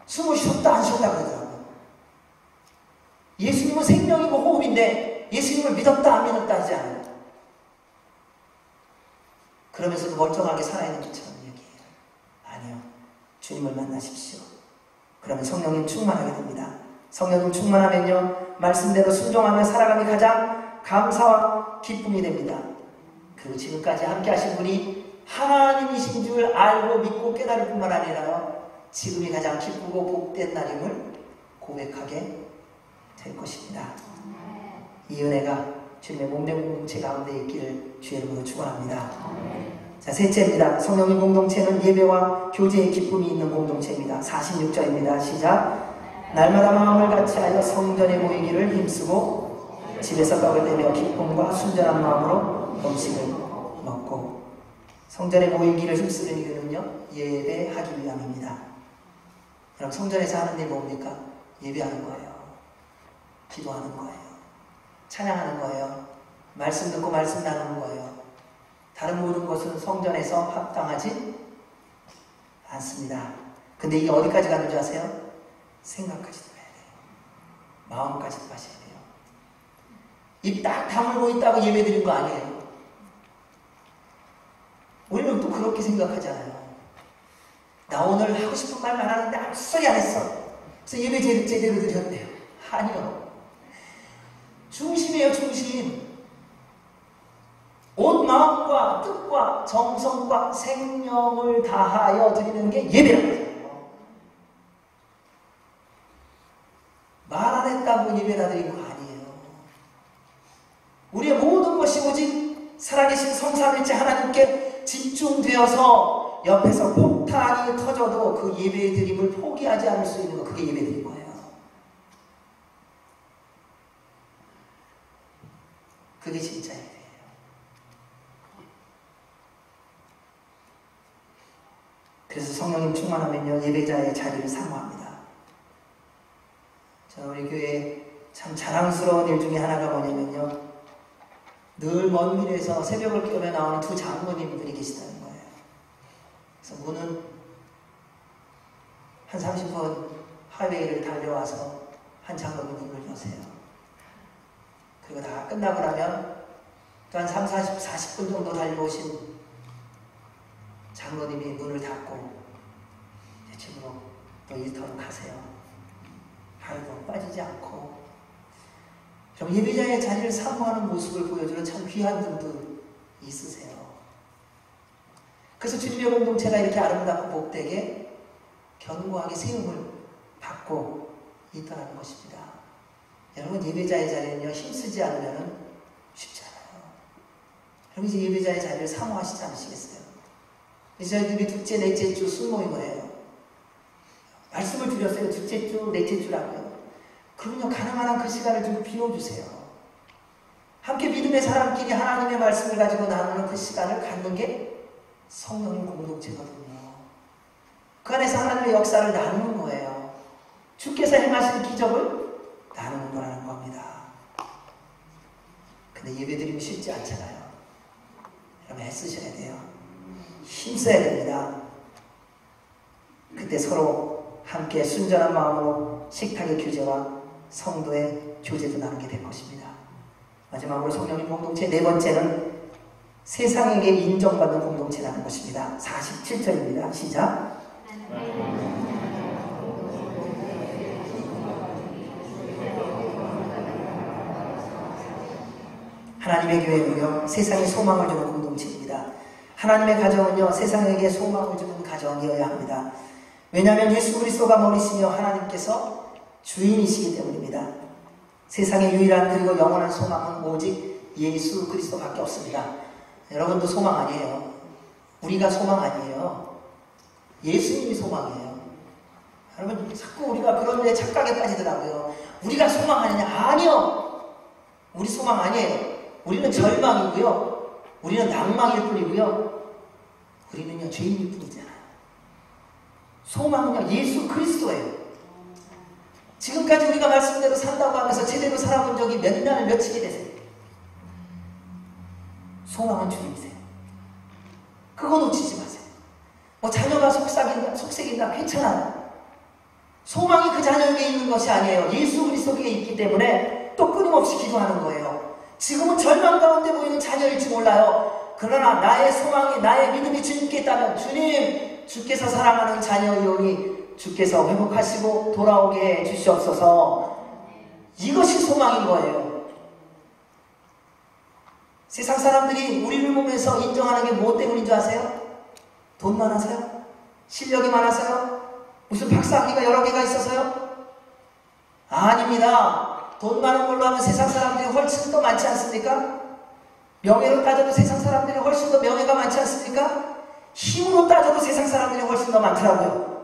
숨을 쉬었다 안 쉬었다 그러더라고요. 예수님은 생명이고 호흡인데 예수님을 믿었다 안 믿었다 하지 않아요. 그러면서도 멀쩡하게 살아있는 것처럼 얘기해요. 아니요. 주님을 만나십시오. 그러면 성령님 충만하게 됩니다. 성령님 충만하면요, 말씀대로 순종하며 살아감이 가장 감사와 기쁨이 됩니다. 그리고 지금까지 함께 하신 분이 하나님이신 줄 알고 믿고 깨달을 뿐만 아니라요, 지금이 가장 기쁘고 복된 날임을 고백하게 될 것입니다. 이 은혜가 주님의 몸된 공동체 가운데 있기를 주의 이름으로 축원합니다. 자, 셋째입니다. 성령의 공동체는 예배와 교제의 기쁨이 있는 공동체입니다. 46절입니다. 시작. 날마다 마음을 같이하여 성전에 모이기를 힘쓰고 집에서 떡을 떼며 기쁨과 순전한 마음으로 음식을 먹고. 성전에 모이기를 힘쓰는 이유는요, 예배하기 위함입니다. 여러분, 성전에서 하는 일 뭡니까? 예배하는 거예요. 기도하는 거예요. 찬양하는 거예요. 말씀 듣고 말씀 나누는 거예요. 다른 모든 것은 성전에서 합당하지 않습니다. 근데 이게 어디까지 가는 줄 아세요? 생각까지도 해야 돼요. 마음까지도 하셔야 돼요. 입 딱 다물고 있다고 예배 드린 거 아니에요. 우리는 또 그렇게 생각하잖아요. 나 오늘 하고 싶은 말만 하는데 아무 소리 안 했어. 그래서 예배 제대로 드렸대요. 아니요. 중심이에요, 중심. 온 마음과 뜻과 정성과 생명을 다하여 드리는 게 예배라는 거예요. 말 안 했다고 예배라 드린 거 아니에요. 우리의 모든 것이 오직 살아계신 성삼일체 하나님께 집중되어서 옆에서 폭탄이 터져도 그 예배 드림을 포기하지 않을 수 있는 거, 그게 예배 드린 거예요. 그게 진짜 예배예요. 그래서 성령님 충만하면요, 예배자의 자리를 사모합니다. 저는 우리 교회에 참 자랑스러운 일 중에 하나가 뭐냐면요, 늘 먼 길에서 새벽을 깨우며 나오는 두 장로님들이 계시다는 거예요. 그래서 문은 한 30분 하이웨이를 달려와서 한 장로님이 문을 여세요. 그리고 다 끝나고 나면 또 한 40분 정도 달려오신 장로님이 문을 닫고 이제 집으로 또 일터로 가세요. 하루도 빠지지 않고. 좀 예배자의 자리를 사모하는 모습을 보여주는 참 귀한 분들 있으세요. 그래서 주님의 공동체가 이렇게 아름답고 복되게 견고하게 세움을 받고 있다는 것입니다. 여러분, 예배자의 자리는요, 힘쓰지 않으면 쉽지 않아요. 여러분, 이제 예배자의 자리를 사모하시지 않으시겠어요? 이제 저희들이 둘째, 넷째 주 순모임을 해요. 말씀을 드렸어요. 둘째 주, 넷째 주라고요. 그러면요, 가능한 한 그 시간을 좀 비워주세요. 함께 믿음의 사람끼리 하나님의 말씀을 가지고 나누는 그 시간을 갖는 게 성령의 공동체거든요. 그 안에서 하나님의 역사를 나누는 거예요. 주께서 행하신 기적을 나누는 거라는 겁니다. 근데 예배드리면 쉽지 않잖아요. 여러분, 애쓰셔야 돼요. 힘써야 됩니다. 그때 서로 함께 순전한 마음으로 식탁의 교제와 성도의 교제도 나누게 될 것입니다. 마지막으로 성령님 공동체 네 번째는 세상에게 인정받는 공동체라는 것입니다. 47절입니다. 시작. 하나님의 교회는요, 세상에 소망을 주는 공동체입니다. 하나님의 가정은요, 세상에게 소망을 주는 가정이어야 합니다. 왜냐하면 예수 그리스도가 머리시며 하나님께서 주인이시기 때문입니다. 세상의 유일한 그리고 영원한 소망은 오직 예수 그리스도밖에 없습니다. 여러분도 소망 아니에요. 우리가 소망 아니에요. 예수님이 소망이에요. 여러분, 자꾸 우리가 그런 데 착각에 빠지더라고요. 우리가 소망 아니냐? 아니요. 우리 소망 아니에요. 우리는 절망이고요. 우리는 낭망일 뿐이고요. 우리는요, 죄인일 뿐이잖아요. 소망은요, 예수 그리스도예요. 지금까지 우리가 말씀대로 산다고 하면서 제대로 살아본 적이 몇 날, 며칠이 되세요? 소망은 주님이세요. 그거 놓치지 마세요. 뭐 자녀가 속색인다, 괜찮아요. 소망이 그 자녀에게 있는 것이 아니에요. 예수 그리스도에게 있기 때문에 또 끊임없이 기도하는 거예요. 지금은 절망 가운데 보이는 자녀일지 몰라요. 그러나 나의 소망이, 나의 믿음이 주님께 있다면, 주님, 주께서 사랑하는 자녀이오니 주께서 회복하시고 돌아오게 해 주시옵소서. 이것이 소망인 거예요. 세상 사람들이 우리를 보면서 인정하는 게 뭐 때문인 줄 아세요? 돈 많아서요? 실력이 많아서요? 무슨 박사학위가 여러 개가 있어서요? 아닙니다. 돈 많은 걸로 하면 세상 사람들이 훨씬 더 많지 않습니까? 명예로 따져도 세상 사람들이 훨씬 더 명예가 많지 않습니까? 힘으로 따져도 세상 사람들이 훨씬 더 많더라고요.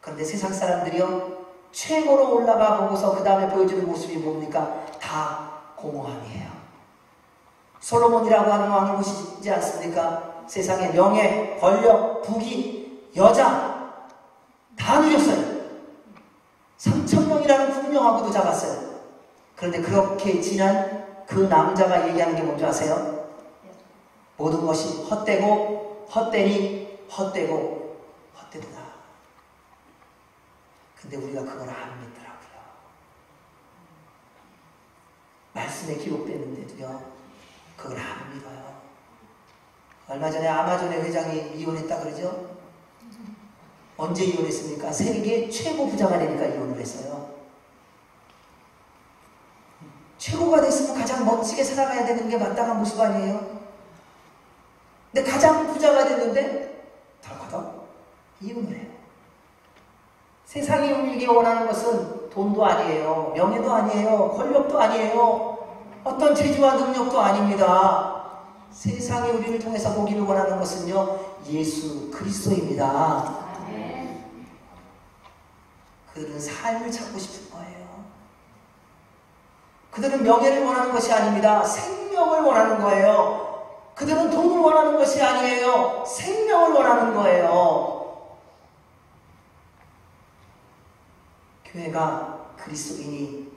그런데 세상 사람들이요, 최고로 올라가 보고서 그 다음에 보여주는 모습이 뭡니까? 다 공허함이에요. 솔로몬이라고 하는 왕을 보시지 않습니까? 세상의 명예, 권력, 부귀, 여자 다 누렸어요. 3,000명이라는 훌륭하고도 잡았어요. 그런데 그렇게 지난 그 남자가 얘기하는 게 뭔지 아세요? 모든 것이 헛되고 헛되니 헛되고 헛되도다. 근데 우리가 그걸 안 믿더라고요. 말씀에 기록되는데도요, 그걸 안 믿어요. 얼마 전에 아마존의 회장이 이혼했다 그러죠? 언제 이혼했습니까? 세계 최고 부자가 되니까 이혼을 했어요. 최고가 됐으면 가장 멋지게 살아가야 되는 게 마땅한 모습 아니에요? 근데 가장 부자가 됐는데 덜커덕 이혼을 해요. 세상이 울리기 원하는 것은 돈도 아니에요. 명예도 아니에요. 권력도 아니에요. 어떤 재주와 능력도 아닙니다. 세상이 우리를 통해서 보기를 원하는 것은요, 예수 그리스도입니다. 그들은 삶을 찾고 싶은 거예요. 그들은 명예를 원하는 것이 아닙니다. 생명을 원하는 거예요. 그들은 돈을 원하는 것이 아니에요. 생명을 원하는 거예요. 교회가 그리스도인이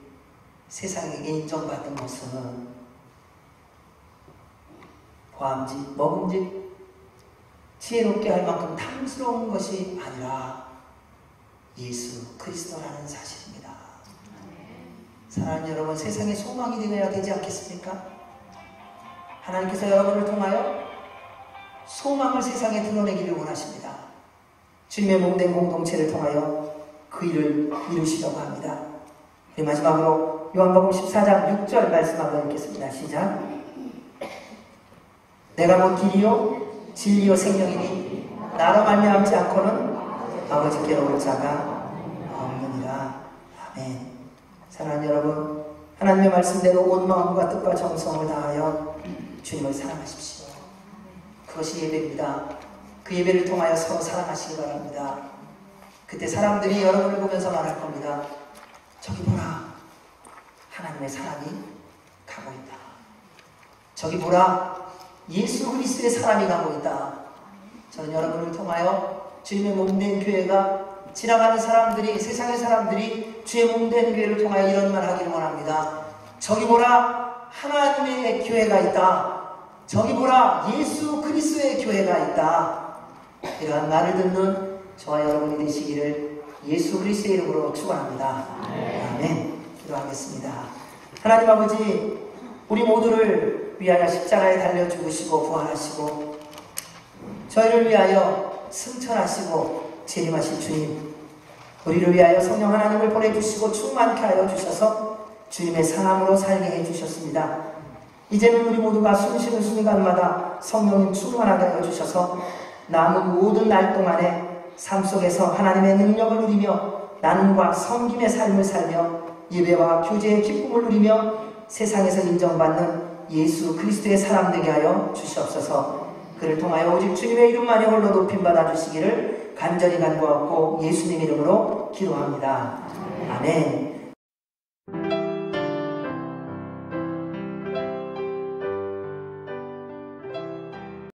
세상에게 인정받는 것은 보암직, 먹음직, 지혜롭게 할 만큼 탐스러운 것이 아니라 예수 그리스도라는 사실입니다. 사랑하는 여러분, 세상의 소망이 되어야 되지 않겠습니까? 하나님께서 여러분을 통하여 소망을 세상에 드러내기를 원하십니다. 주님의 몸된 공동체를 통하여 그 일을 이루시려고 합니다. 마지막으로 요한복음 14장 6절 말씀 한번 읽겠습니다. 시작. 내가 곧 길이요 진리요 생명이니 나로 말미암지 않고는 아버지께로 올 자가 없느니라. 아멘. 사랑하는 여러분, 하나님의 말씀대로 온 마음과 뜻과 정성을 다하여 주님을 사랑하십시오. 그것이 예배입니다. 그 예배를 통하여 서로 사랑하시기 바랍니다. 그때 사람들이 여러분을 보면서 말할 겁니다. 저기 보라, 하나님의 사람이 가고 있다. 저기 보라, 예수 그리스도의 사람이 가고 있다. 저는 여러분을 통하여 주님의 몸된 교회가 지나가는 사람들이, 세상의 사람들이 주의 몸된 교회를 통하여 이런 말 하기를 원합니다. 저기 보라, 하나님의 교회가 있다. 저기 보라, 예수 그리스도의 교회가 있다. 이러한 말을 듣는 저와 여러분이 되시기를 예수 그리스도의 이름으로 축원합니다. 아멘. 기도하겠습니다. 하나님 아버지, 우리 모두를 위하여 십자가에 달려 죽으시고 부활하시고 저희를 위하여 승천하시고 재림하신 주님, 우리를 위하여 성령 하나님을 보내주시고 충만케 하여 주셔서 주님의 사람으로 살게 해주셨습니다. 이제는 우리 모두가 숨쉬는 순간마다 성령님 충만하게 하여 주셔서 남은 모든 날 동안에 삶 속에서 하나님의 능력을 누리며 나눔과 섬김의 삶을 살며 예배와 교제의 기쁨을 누리며 세상에서 인정받는 예수 그리스도의 사람 되게 하여 주시옵소서. 그를 통하여 오직 주님의 이름만이 홀로 높임받아 주시기를 간절히 간구하고 예수님 이름으로 기도합니다. 아멘.